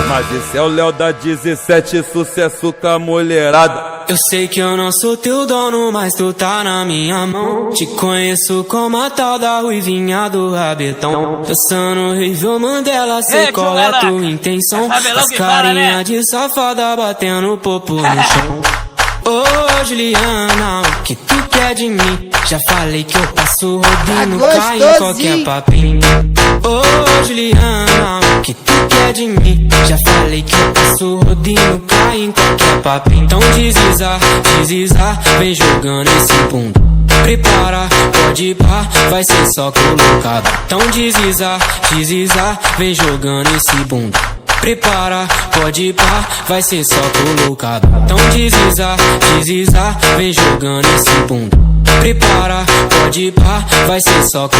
Mas esse é o Léo da 17, sucesso com a mulherada. Eu sei que eu não sou teu dono, mas tu tá na minha mão. Te conheço como a tal da ruivinha do rabetão. Dançando Rivel Mandela, sei qual é tua intenção. As carinha de safada batendo popo no chão. Ô Juliana, o que tu quer de mim? Já falei que eu passo rodando, cai em qualquer papinho. Ô Juliana, o que tu quer de mim? Já falei que eu passo rodinho, cai em qualquer papinho. Então deslizar, vem jogando esse bunda. Prepara, pode ir pá, vai ser só colocado. Então deslizar, vem jogando esse bunda. Prepara, pode ir pá, vai ser só colocado. Então deslizar, vem jogando esse bunda. Prepara, pode ir pá, vai ser só colocado.